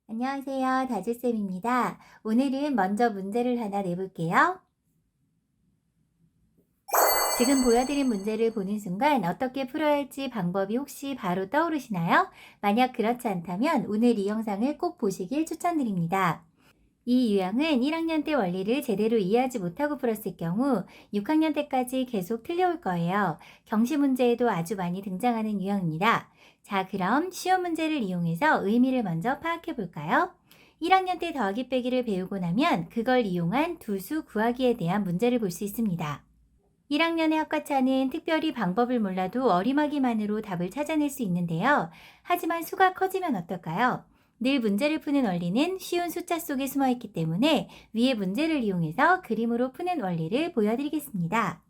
안녕하세요. 다주쌤입니다. 오늘은 먼저 문제를 하나 내볼게요. 지금 보여드린 문제를 보는 순간 어떻게 풀어야 할지 방법이 혹시 바로 떠오르시나요? 만약 그렇지 않다면 오늘 이 영상을 꼭 보시길 추천드립니다. 이 유형은 1학년 때 원리를 제대로 이해하지 못하고 풀었을 경우 6학년 때까지 계속 틀려올 거예요. 경시 문제에도 아주 많이 등장하는 유형입니다. 자, 그럼 쉬운 문제를 이용해서 의미를 먼저 파악해 볼까요? 1학년 때 더하기 빼기를 배우고 나면 그걸 이용한 두수 구하기에 대한 문제를 볼 수 있습니다. 1학년의 학과차는 특별히 방법을 몰라도 어림하기만으로 답을 찾아낼 수 있는데요. 하지만 수가 커지면 어떨까요? 늘 문제를 푸는 원리는 쉬운 숫자 속에 숨어 있기 때문에 위의 문제를 이용해서 그림으로 푸는 원리를 보여드리겠습니다.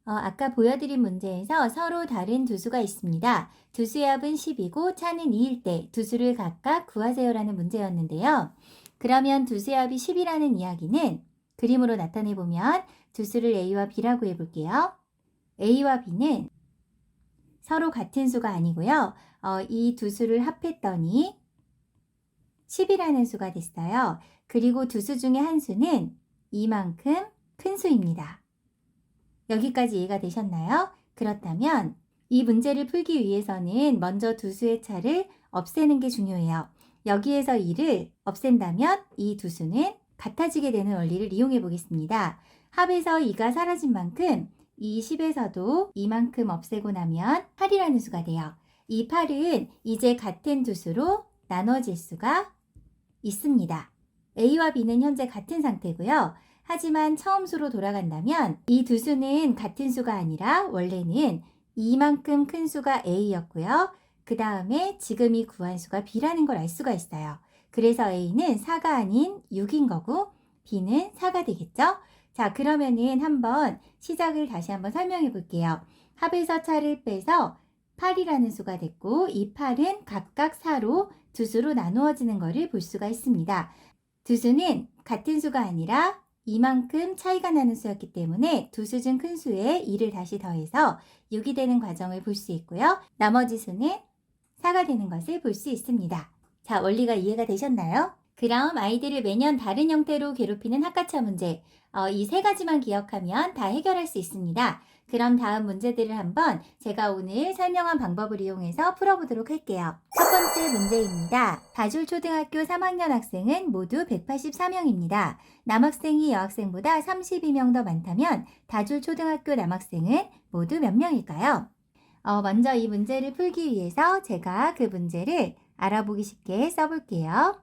아까 보여드린 문제에서 서로 다른 두 수가 있습니다. 두 수의 합은 10이고 차는 2일 때 두 수를 각각 구하세요라는 문제였는데요. 그러면 두 수의 합이 10이라는 이야기는 그림으로 나타내 보면 두 수를 A와 B라고 해볼게요. A와 B는 서로 같은 수가 아니고요. 이 두 수를 합했더니 10이라는 수가 됐어요. 그리고 두 수 중에 한 수는 이만큼 큰 수입니다. 여기까지 이해가 되셨나요? 그렇다면 이 문제를 풀기 위해서는 먼저 두 수의 차를 없애는 게 중요해요. 여기에서 2를 없앤다면 이 두 수는 같아지게 되는 원리를 이용해 보겠습니다. 합에서 2가 사라진 만큼 이 10에서도 이만큼 없애고 나면 8이라는 수가 돼요. 이 8은 이제 같은 두 수로 나눠질 수가 있습니다. A와 B는 현재 같은 상태고요. 하지만 처음 수로 돌아간다면 이 두 수는 같은 수가 아니라 원래는 이만큼 큰 수가 A였고요. 그 다음에 지금 이 구한 수가 B라는 걸 알 수가 있어요. 그래서 A는 4가 아닌 6인 거고 B는 4가 되겠죠? 자, 그러면은 한번 시작을 다시 한번 설명해 볼게요. 합에서 차를 빼서 8이라는 수가 됐고 이 8은 각각 4로 두 수로 나누어지는 것을 볼 수가 있습니다. 두 수는 같은 수가 아니라 이만큼 차이가 나는 수였기 때문에 두 수 중 큰 수에 2를 다시 더해서 6이 되는 과정을 볼 수 있고요. 나머지 수는 4가 되는 것을 볼 수 있습니다. 자, 원리가 이해가 되셨나요? 그럼 아이들을 매년 다른 형태로 괴롭히는 학과차 문제, 이 세 가지만 기억하면 다 해결할 수 있습니다. 그럼 다음 문제들을 한번 제가 오늘 설명한 방법을 이용해서 풀어보도록 할게요. 첫 번째 문제입니다. 다줄초등학교 3학년 학생은 모두 184명입니다. 남학생이 여학생보다 32명 더 많다면 다줄초등학교 남학생은 모두 몇 명일까요? 먼저 이 문제를 풀기 위해서 제가 그 문제를 알아보기 쉽게 써볼게요.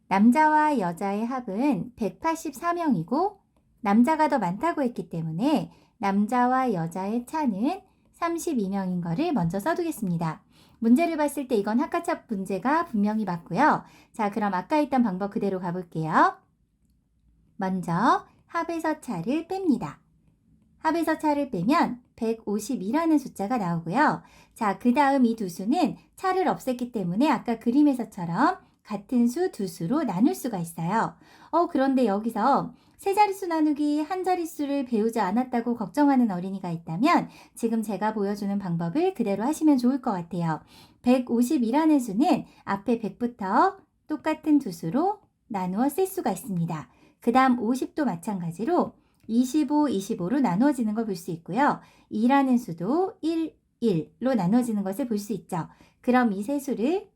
남자와 여자의 합은 184명이고 남자가 더 많다고 했기 때문에 남자와 여자의 차는 32명인 거를 먼저 써두겠습니다. 문제를 봤을 때 이건 학과차 문제가 분명히 맞고요. 자, 그럼 아까 있던 방법 그대로 가볼게요. 먼저 합에서 차를 뺍니다. 합에서 차를 빼면 152라는 숫자가 나오고요. 자, 그 다음 이 두 수는 차를 없앴기 때문에 아까 그림에서처럼 같은 수 두 수로 나눌 수가 있어요. 그런데 여기서 세 자릿수 나누기 한 자릿수를 배우지 않았다고 걱정하는 어린이가 있다면 지금 제가 보여주는 방법을 그대로 하시면 좋을 것 같아요. 152라는 수는 앞에 100부터 똑같은 두 수로 나누어 쓸 수가 있습니다. 그 다음 50도 마찬가지로 25, 25로 나누어지는 걸 볼 수 있고요. 2라는 수도 1, 1로 나누어지는 것을 볼 수 있죠. 그럼 이 세 수를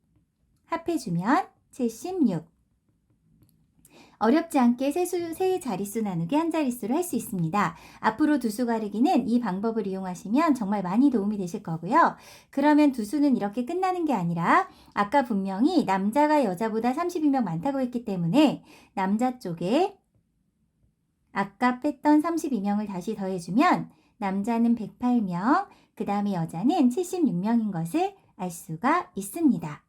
합해주면 76. 어렵지 않게 세 자릿수 나누기 한 자릿수로 할 수 있습니다. 앞으로 두수 가르기는 이 방법을 이용하시면 정말 많이 도움이 되실 거고요. 그러면 두수는 이렇게 끝나는 게 아니라 아까 분명히 남자가 여자보다 32명 많다고 했기 때문에 남자 쪽에 아까 뺐던 32명을 다시 더해주면 남자는 108명, 그 다음에 여자는 76명인 것을 알 수가 있습니다.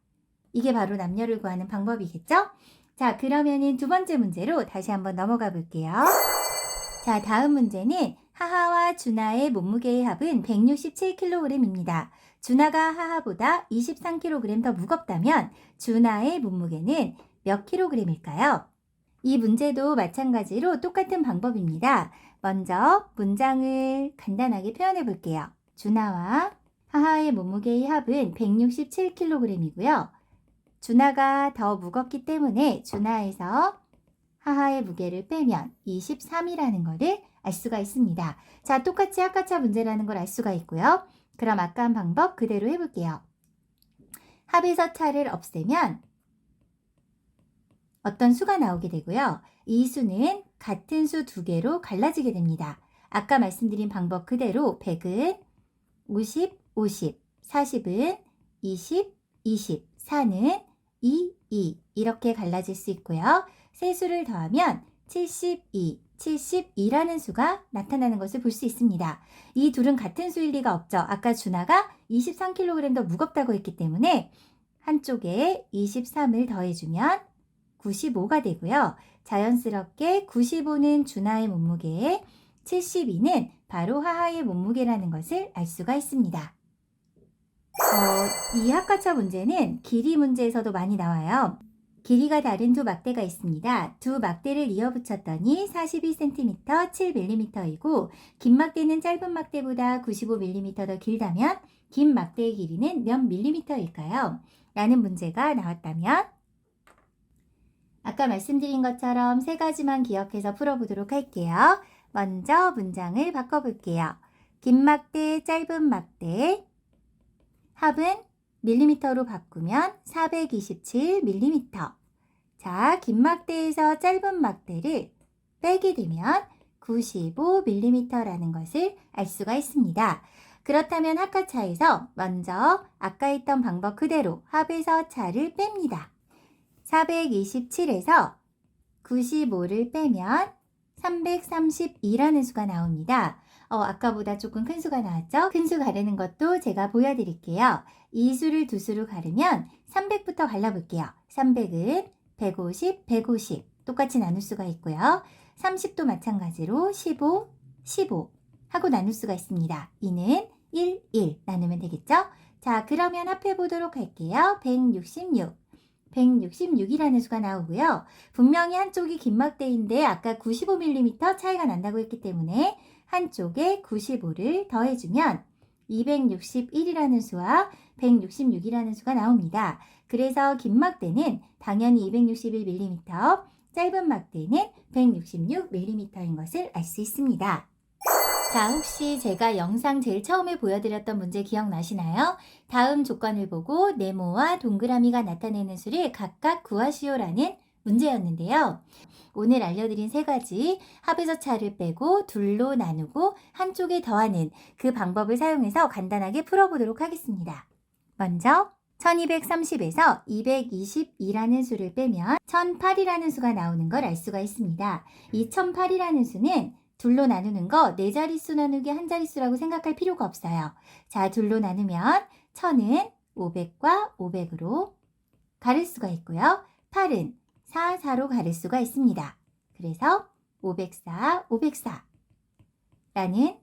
이게 바로 남녀를 구하는 방법이겠죠? 자, 그러면은 두 번째 문제로 다시 한번 넘어가 볼게요. 자, 다음 문제는 하하와 준하의 몸무게의 합은 167kg입니다. 준하가 하하보다 23kg 더 무겁다면 준하의 몸무게는 몇 kg일까요? 이 문제도 마찬가지로 똑같은 방법입니다. 먼저 문장을 간단하게 표현해 볼게요. 준하와 하하의 몸무게의 합은 167kg이고요. 준하가 더 무겁기 때문에 준하에서 하하의 무게를 빼면 23이라는 것을 알 수가 있습니다. 자, 똑같이 합가차 문제라는 걸 알 수가 있고요. 그럼 아까 한 방법 그대로 해볼게요. 합에서 차를 없애면 어떤 수가 나오게 되고요. 이 수는 같은 수 두 개로 갈라지게 됩니다. 아까 말씀드린 방법 그대로 100은 50, 50, 40은 20, 20, 4는 2 이렇게 갈라질 수 있고요. 세 수를 더하면 72라는 수가 나타나는 것을 볼 수 있습니다. 이 둘은 같은 수일 리가 없죠. 아까 준하가 23kg 더 무겁다고 했기 때문에 한쪽에 23을 더해주면 95가 되고요. 자연스럽게 95는 준하의 몸무게, 72는 바로 하하의 몸무게라는 것을 알 수가 있습니다. 이 합가차 문제는 길이 문제에서도 많이 나와요. 길이가 다른 두 막대가 있습니다. 두 막대를 이어붙였더니 42cm, 7mm이고 긴 막대는 짧은 막대보다 95mm 더 길다면 긴 막대의 길이는 몇 mm일까요? 라는 문제가 나왔다면 아까 말씀드린 것처럼 세 가지만 기억해서 풀어보도록 할게요. 먼저 문장을 바꿔볼게요. 긴 막대, 짧은 막대, 합은 밀리미터로 바꾸면 427mm. 자, 긴 막대에서 짧은 막대를 빼게 되면 95mm라는 것을 알 수가 있습니다. 그렇다면 합가차에서 먼저 아까 했던 방법 그대로 합에서 차를 뺍니다. 427에서 95를 빼면 332라는 수가 나옵니다. 아까보다 조금 큰 수가 나왔죠? 큰 수 가르는 것도 제가 보여드릴게요. 이 수를 두 수로 가르면 300부터 갈라볼게요. 300은 150, 150 똑같이 나눌 수가 있고요. 30도 마찬가지로 15, 15 하고 나눌 수가 있습니다. 이는 1, 1 나누면 되겠죠? 자, 그러면 합해 보도록 할게요. 166이라는 수가 나오고요. 분명히 한쪽이 긴 막대인데 아까 95mm 차이가 난다고 했기 때문에 한쪽에 95를 더해주면 261이라는 수와 166이라는 수가 나옵니다. 그래서 긴 막대는 당연히 261mm, 짧은 막대는 166mm인 것을 알 수 있습니다. 자, 혹시 제가 영상 제일 처음에 보여드렸던 문제 기억나시나요? 다음 조건을 보고 네모와 동그라미가 나타내는 수를 각각 구하시오라는 문제였는데요. 오늘 알려드린 세 가지 합에서 차를 빼고 둘로 나누고 한쪽에 더하는 그 방법을 사용해서 간단하게 풀어보도록 하겠습니다. 먼저 1230에서 222라는 수를 빼면 1008이라는 수가 나오는 걸 알 수가 있습니다. 이 1008이라는 수는 둘로 나누는 거 네 자릿수 나누기 한 자릿수라고 생각할 필요가 없어요. 자, 둘로 나누면 1000은 500과 500으로 가를 수가 있고요. 8은 4, 4로 가를 수가 있습니다. 그래서 504, 504라는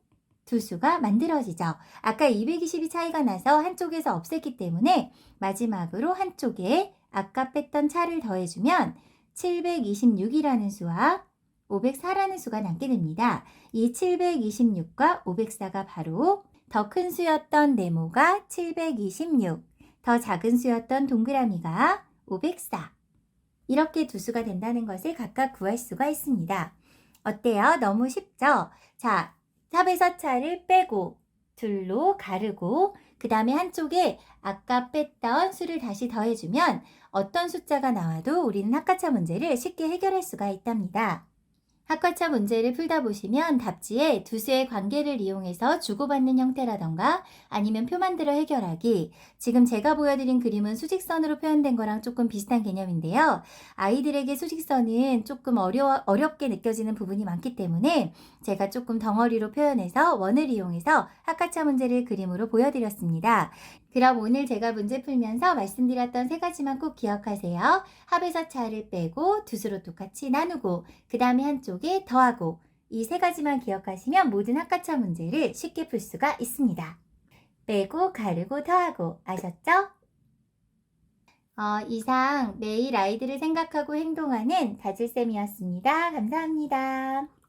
두 수가 만들어지죠. 아까 220이 차이가 나서 한쪽에서 없앴기 때문에 마지막으로 한쪽에 아까 뺐던 차를 더해주면 726이라는 수와 504라는 수가 남게 됩니다. 이 726과 504가 바로 더 큰 수였던 네모가 726, 더 작은 수였던 동그라미가 504. 이렇게 두 수가 된다는 것을 각각 구할 수가 있습니다. 어때요? 너무 쉽죠? 자, 합에서 차를 빼고 둘로 가르고 그 다음에 한쪽에 아까 뺐던 수를 다시 더해주면 어떤 숫자가 나와도 우리는 합가차 문제를 쉽게 해결할 수가 있답니다. 합가차 문제를 풀다 보시면 답지에 두 수의 관계를 이용해서 주고받는 형태라던가 아니면 표 만들어 해결하기, 지금 제가 보여드린 그림은 수직선으로 표현된 거랑 조금 비슷한 개념인데요. 아이들에게 수직선은 조금 어렵게 느껴지는 부분이 많기 때문에 제가 조금 덩어리로 표현해서 원을 이용해서 합가차 문제를 그림으로 보여드렸습니다. 그럼 오늘 제가 문제 풀면서 말씀드렸던 세 가지만 꼭 기억하세요. 합에서 차를 빼고 두 수로 똑같이 나누고 그 다음에 한쪽에 더하고, 이 세 가지만 기억하시면 모든 합가차 문제를 쉽게 풀 수가 있습니다. 빼고 가르고 더하고 아셨죠? 이상 매일 아이들을 생각하고 행동하는 다질쌤이었습니다. 감사합니다.